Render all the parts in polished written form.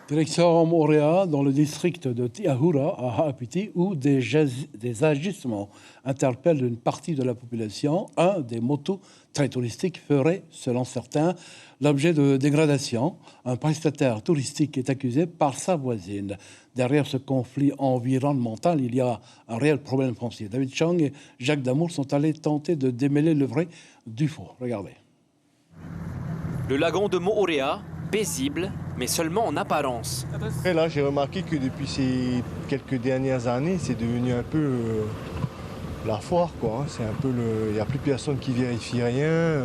Direction Moorea, dans le district de Tiahura, à Haapiti, où des agissements interpellent une partie de la population. Un des motos très touristiques ferait, selon certains, l'objet de dégradation. Un prestataire touristique est accusé par sa voisine. Derrière ce conflit environnemental, il y a un réel problème foncier. David Chang et Jacques Damour sont allés tenter de démêler le vrai du faux. Regardez. Le lagon de Moorea, paisible, mais seulement en apparence. Et là, j'ai remarqué que depuis ces quelques dernières années, c'est devenu un peu la foire, quoi. C'est un peu il n'y a plus personne qui vérifie rien.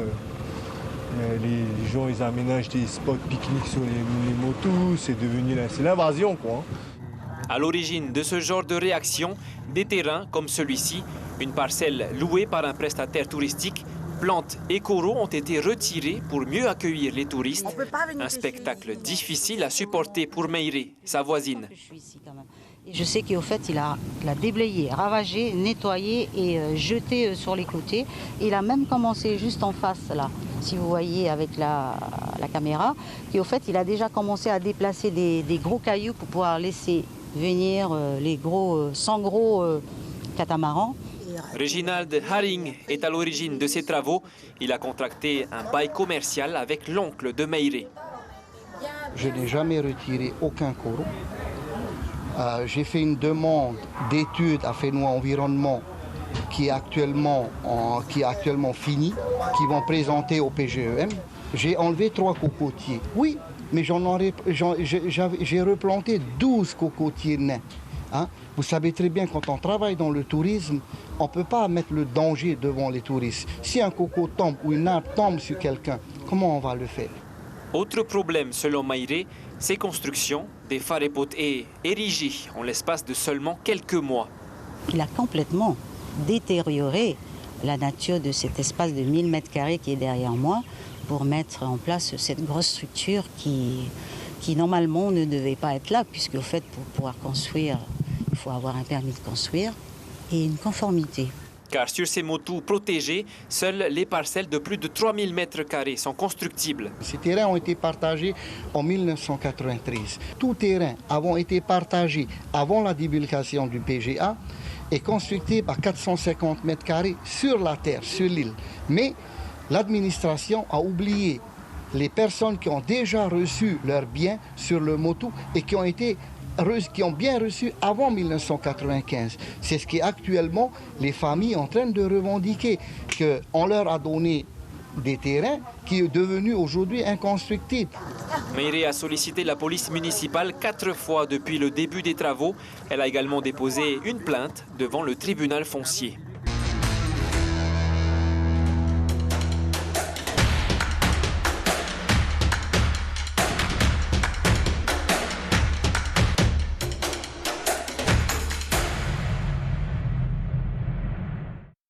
Les gens, ils aménagent des spots pique-nique sur les motos. C'est devenu c'est l'invasion, quoi. À l'origine de ce genre de réaction, des terrains comme celui-ci, une parcelle louée par un prestataire touristique, plantes et coraux ont été retirés pour mieux accueillir les touristes. Un spectacle difficile à supporter pour Meire, sa voisine. Je sais qu'au fait, il a déblayé, ravagé, nettoyé et jeté sur les côtés. Il a même commencé juste en face, là, si vous voyez avec la caméra, qu'au fait, il a déjà commencé à déplacer des gros cailloux pour pouvoir laisser venir les gros, 100 gros catamarans. Reginald Haring est à l'origine de ces travaux. Il a contracté un bail commercial avec l'oncle de Meire. Je n'ai jamais retiré aucun coraux. J'ai fait une demande d'étude à Fénois Environnement qui est actuellement finie, qui vont présenter au PGEM. J'ai enlevé 3 cocotiers. Oui, mais j'ai replanté 12 cocotiers nains. Hein? Vous savez très bien, quand on travaille dans le tourisme, on ne peut pas mettre le danger devant les touristes. Si un coco tombe ou une arbre tombe sur quelqu'un, comment on va le faire? Autre problème, selon Meire, ces constructions, des phares et poteaux érigés en l'espace de seulement quelques mois. Il a complètement détérioré la nature de cet espace de 1000 m² qui est derrière moi pour mettre en place cette grosse structure qui normalement ne devait pas être là, puisque au fait, pour pouvoir construire, il faut avoir un permis de construire et une conformité. Car sur ces motos protégées, seules les parcelles de plus de 3000 m² sont constructibles. Ces terrains ont été partagés en 1993. Tout terrain avons été partagé avant la divulgation du PGA et constructible à 450 m² sur la terre, sur l'île. Mais l'administration a oublié les personnes qui ont déjà reçu leurs biens sur le moto et qui ont bien reçu avant 1995. C'est ce qui actuellement les familles sont en train de revendiquer, qu'on leur a donné des terrains qui est devenu aujourd'hui inconstructible. Meire a sollicité la police municipale 4 fois depuis le début des travaux. Elle a également déposé une plainte devant le tribunal foncier.